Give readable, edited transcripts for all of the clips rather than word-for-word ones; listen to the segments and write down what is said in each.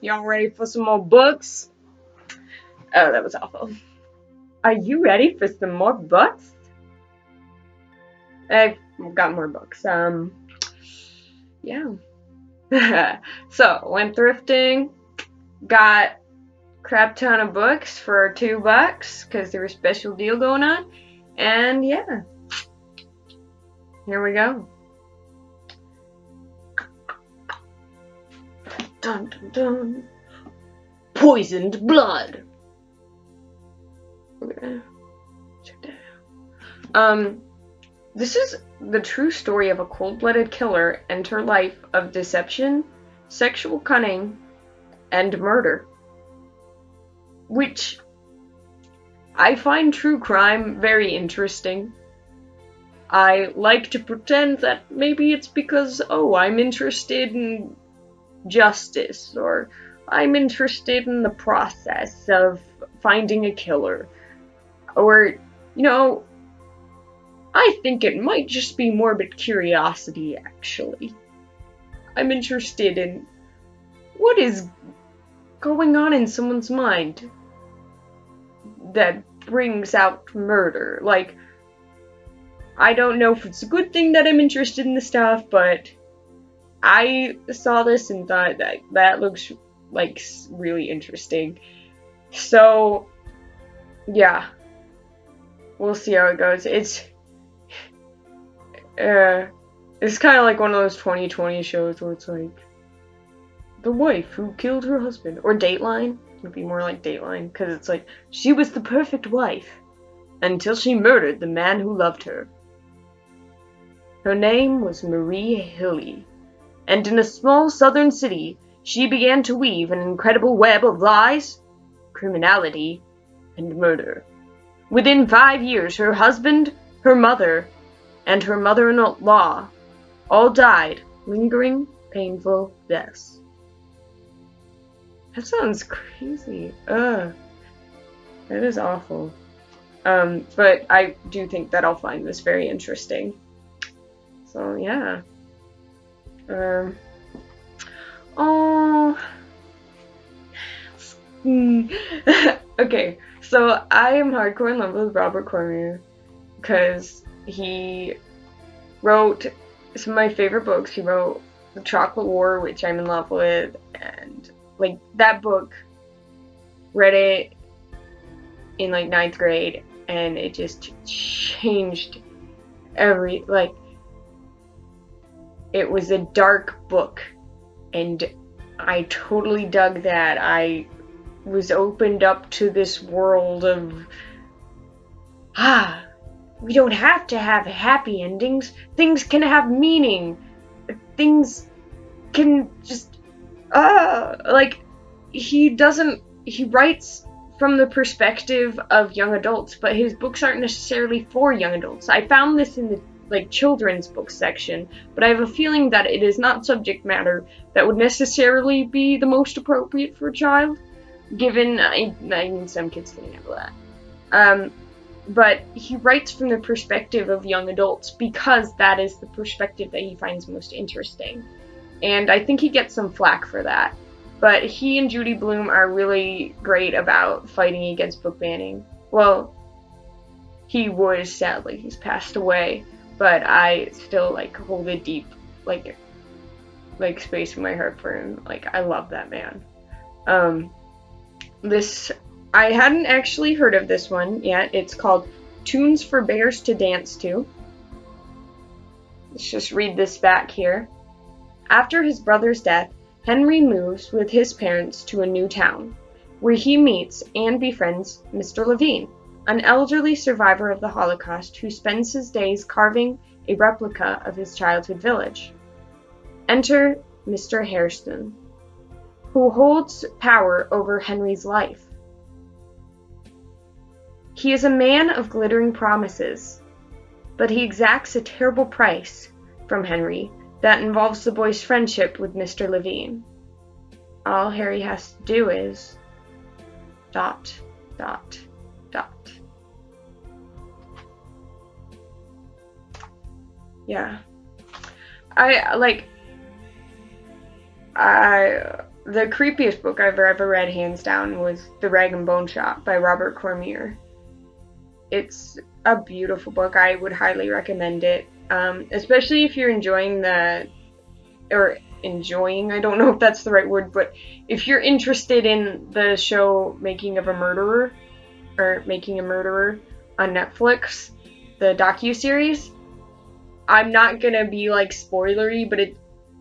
Y'all ready for some more books? Oh, that was awful. Are you ready for some more books? I've got more books. Yeah. So, went thrifting, got crap ton of books for $2 because there was a special deal going on. And yeah, here we go. Dun dun dun. Poisoned blood. Okay. Check that out. This is the true story of a cold-blooded killer and her life of deception, sexual cunning, and murder. Which I find true crime very interesting. I like to pretend that maybe it's because, I'm interested in justice, or I'm interested in the process of finding a killer, or, I think it might just be morbid curiosity, actually. I'm interested in what is going on in someone's mind that brings out murder. Like, I don't know if it's a good thing that I'm interested in this stuff, but I saw this and thought that looks like really interesting. So, yeah. We'll see how it goes. It's kind of like one of those 2020 shows where it's like, the wife who killed her husband. Or Dateline. It would be more like Dateline, because it's like, she was the perfect wife until she murdered the man who loved her. Her name was Marie Hilly, and in a small southern city, she began to weave an incredible web of lies, criminality, and murder. Within 5 years, her husband, her mother, and her mother-in-law all died lingering, painful deaths. That sounds crazy. Ugh. That is awful. But I do think that I'll find this very interesting. So, yeah. Okay, so I am hardcore in love with Robert Cormier because he wrote some of my favorite books. He wrote The Chocolate War, which I'm in love with, and like that book, read it in like 9th grade, and it just changed it was a dark book, and I totally dug that. I was opened up to this world of, we don't have to have happy endings. Things can have meaning. Things can just, he writes from the perspective of young adults, but his books aren't necessarily for young adults. I found this in the children's book section, but I have a feeling that it is not subject matter that would necessarily be the most appropriate for a child, given, I mean, some kids can handle that. But he writes from the perspective of young adults because that is the perspective that he finds most interesting. And I think he gets some flack for that. But he and Judy Blume are really great about fighting against book banning. Well, he was, sadly. He's passed away. But I still, hold a deep, space in my heart for him. I love that man. I hadn't actually heard of this one yet. It's called Tunes for Bears to Dance To. Let's just read this back here. After his brother's death, Henry moves with his parents to a new town, where he meets and befriends Mr. Levine, an elderly survivor of the Holocaust who spends his days carving a replica of his childhood village. Enter Mr. Hairston, who holds power over Henry's life. He is a man of glittering promises, but he exacts a terrible price from Henry that involves the boy's friendship with Mr. Levine. All Harry has to do is ... Yeah. I the creepiest book I've ever read, hands down, was The Rag and Bone Shop by Robert Cormier. It's a beautiful book. I would highly recommend it, especially if you're enjoying I don't know if that's the right word, but if you're interested in the show Making a Murderer on Netflix, the docuseries. I'm not gonna be like spoilery, but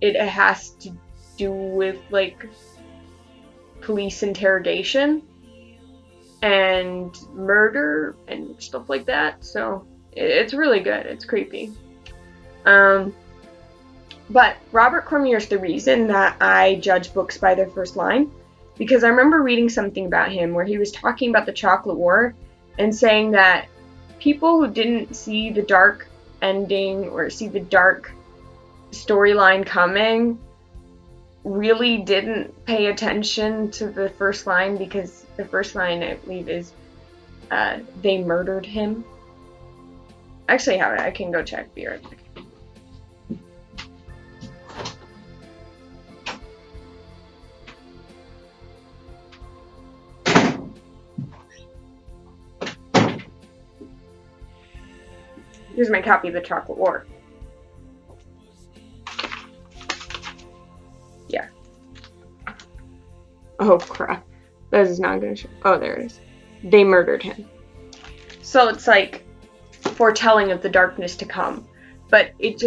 it has to do with like police interrogation and murder and stuff like that. So it's really good. It's creepy. But Robert Cormier is the reason that I judge books by their first line, because I remember reading something about him where he was talking about the Chocolate War and saying that people who didn't see the dark ending or see the dark storyline coming really didn't pay attention to the first line, because the first line, I believe, is they murdered him. Actually, I can go check. Be right back. Here's my copy of The Chocolate War. Yeah. Oh crap. That is not gonna show. Oh, there it is. They murdered him. So it's like foretelling of the darkness to come. But it's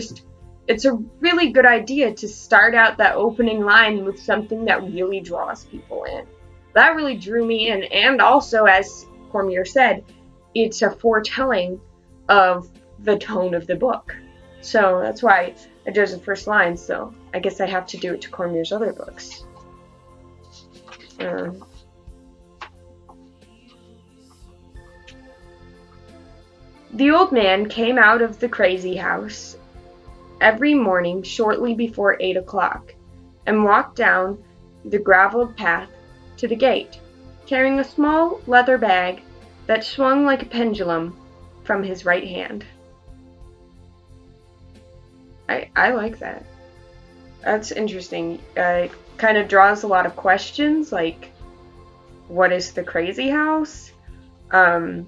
a really good idea to start out that opening line with something that really draws people in. That really drew me in, and also, as Cormier said, it's a foretelling of the tone of the book. So that's why I judge the first line, so I guess I have to do it to Cormier's other books. The old man came out of the crazy house every morning shortly before 8 o'clock and walked down the graveled path to the gate, carrying a small leather bag that swung like a pendulum from his right hand. I like that. That's interesting. It kind of draws a lot of questions, like, what is the crazy house? Yeah,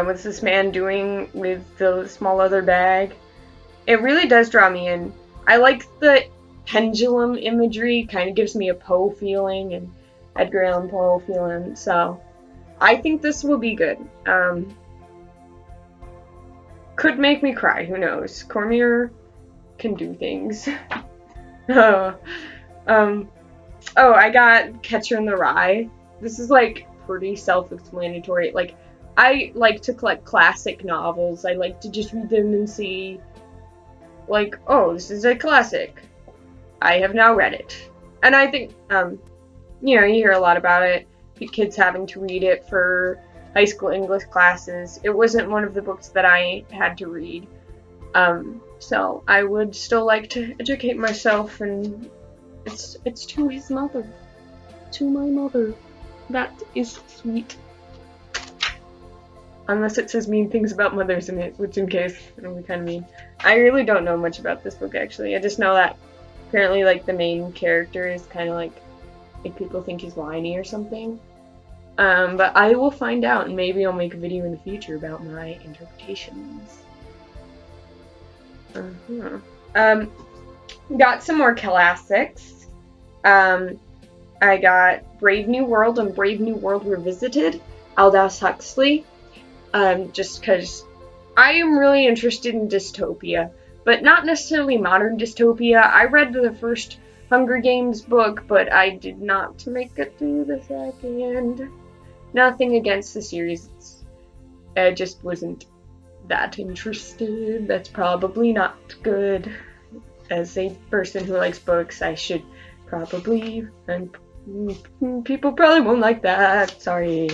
what's this man doing with the small leather bag? It really does draw me in. I like the pendulum imagery. Kind of gives me a Poe feeling and Edgar Allan Poe feeling. So I think this will be good. Could make me cry. Who knows? Cormier can do things. Oh, I got Catcher in the Rye. This is like pretty self-explanatory. Like, I like to collect classic novels. I like to just read them and see, like, oh, this is a classic. I have now read it. And I think, you hear a lot about it. Kids having to read it for high school English classes. It wasn't one of the books that I had to read. So I would still like to educate myself, and it's to his mother. To my mother. That is sweet. Unless it says mean things about mothers in it, which in case, it'll be kind of mean. I really don't know much about this book, actually. I just know that apparently, like, the main character is kind of like people think he's whiny or something. But I will find out, and maybe I'll make a video in the future about my interpretations. Got some more classics. I got Brave New World and Brave New World Revisited, Aldous Huxley. Just because I am really interested in dystopia, but not necessarily modern dystopia. I read the first Hunger Games book, but I did not make it through the second. Nothing against the series. I just wasn't that interested. That's probably not good. As a person who likes books, I should probably, and people probably won't like that. Sorry.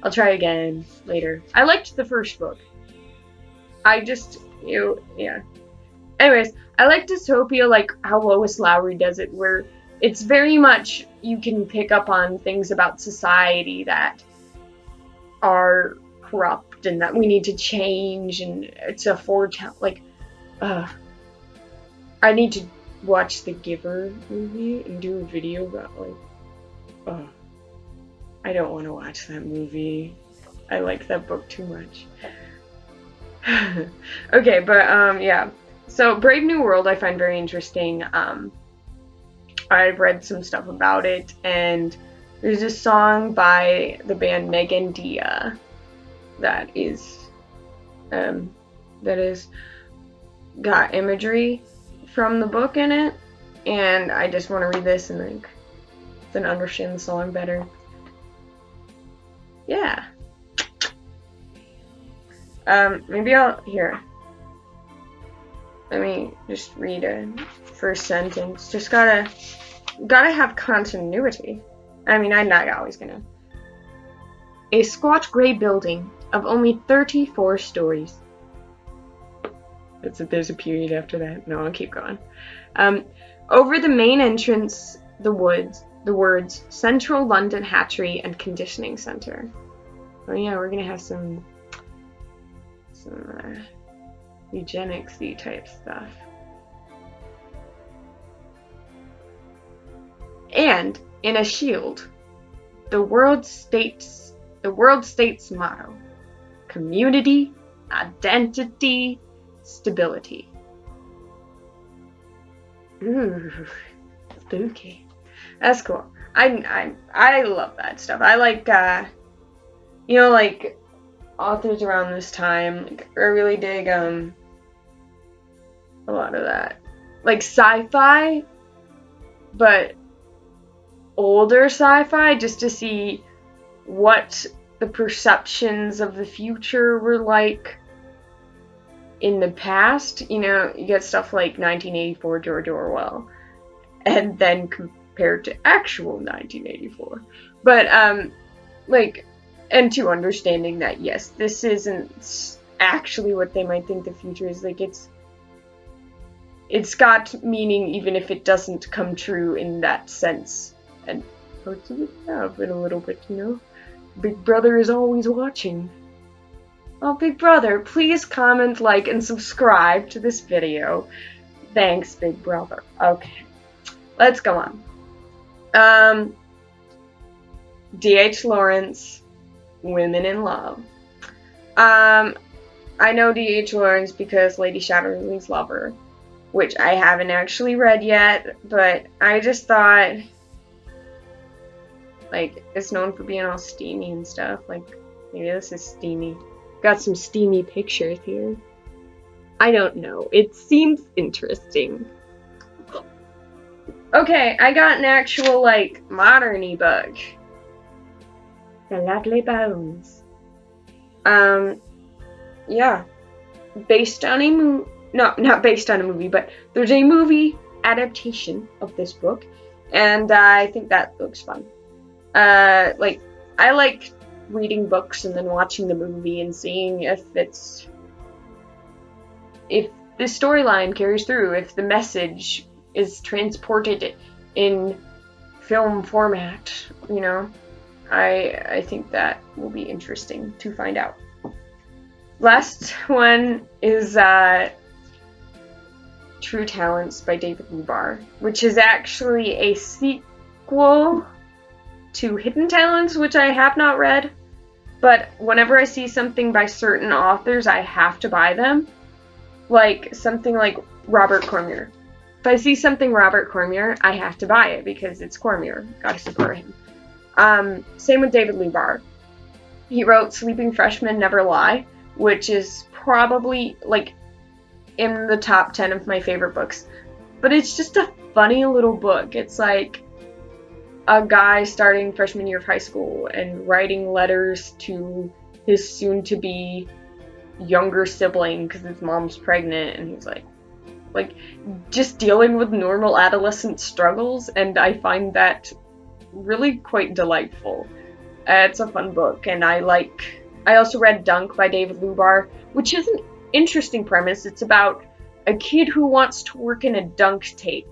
I'll try again later. I liked the first book. Yeah. Anyways, I like dystopia, like how Lois Lowry does it, where it's very much, you can pick up on things about society that are corrupt and that we need to change, and it's a foretell, like, I need to watch the Giver movie and do a video about, like, oh, I don't want to watch that movie. I like that book too much. Okay, but, yeah. So, Brave New World I find very interesting. I've read some stuff about it, and there's a song by the band Megan Dia that is got imagery from the book in it, and I just want to read this and, like, then understand the song better. Yeah. Maybe here. Let me just read a first sentence. Just gotta have continuity. I mean, I'm not always gonna. A squat gray building of only 34 stories. There's a period after that. No, I'll keep going. Over the main entrance, the words Central London Hatchery and Conditioning Center. Oh yeah, we're gonna have some eugenics-y type stuff. And in a shield, the world state's motto: community, identity, stability. Ooh, spooky. That's cool. I love that stuff. I like like authors around this time. Like, I really dig a lot of that. Like sci-fi, but older sci-fi, just to see what the perceptions of the future were like in the past. You know, you get stuff like 1984 George Orwell, and then compared to actual 1984. But and to understanding that, yes, this isn't actually what they might think the future is. Like, it's got meaning even if it doesn't come true in that sense. And parts of it have in a little bit, you know. Big Brother is always watching. Oh, Big Brother, please comment, like, and subscribe to this video. Thanks, Big Brother. Okay, let's go on. D.H. Lawrence, Women in Love. I know D.H. Lawrence because Lady Chatterley's Lover, which I haven't actually read yet, but I just thought, like, it's known for being all steamy and stuff. Like, maybe this is steamy. Got some steamy pictures here. I don't know. It seems interesting. Okay, I got an actual, like, modern-y book. The Natalie Bones. Yeah. Based on a movie. No, not based on a movie, but there's a movie adaptation of this book, and I think that looks fun. I like reading books and then watching the movie and seeing if the storyline carries through, if the message is transported in film format, you know. I think that will be interesting to find out. Last one is True Talents by David Liubar, which is actually a sequel to Hidden Talents, which I have not read, but whenever I see something by certain authors, I have to buy them. Like something like Robert Cormier. If I see something Robert Cormier, I have to buy it because it's Cormier. Gotta support him. Same with David Liubar. He wrote Sleeping Freshmen Never Lie, which is probably, like, in the top 10 of my favorite books. But it's just a funny little book. It's like a guy starting freshman year of high school and writing letters to his soon-to-be younger sibling because his mom's pregnant, and he's like just dealing with normal adolescent struggles, and I find that really quite delightful. It's a fun book, and I also read Dunk by David Liubar, which is an interesting premise. It's about a kid who wants to work in a dunk tank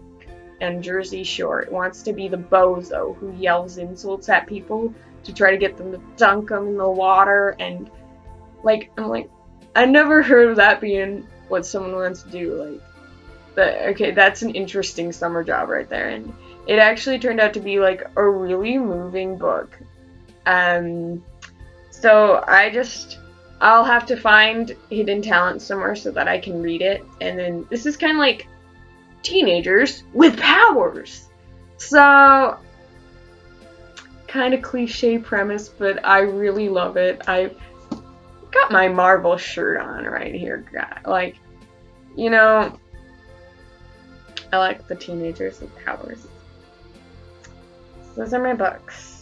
in Jersey Shore. It wants to be the bozo who yells insults at people to try to get them to dunk them in the water, and I never heard of that being what someone wants to do. Okay, that's an interesting summer job right there, and it actually turned out to be like a really moving book. So I'll have to find Hidden Talent somewhere so that I can read it. And then this is kind of like teenagers with powers. So, kind of cliche premise, but I really love it. I've got my Marvel shirt on right here, like, you know, I like the teenagers with powers. Those are my books.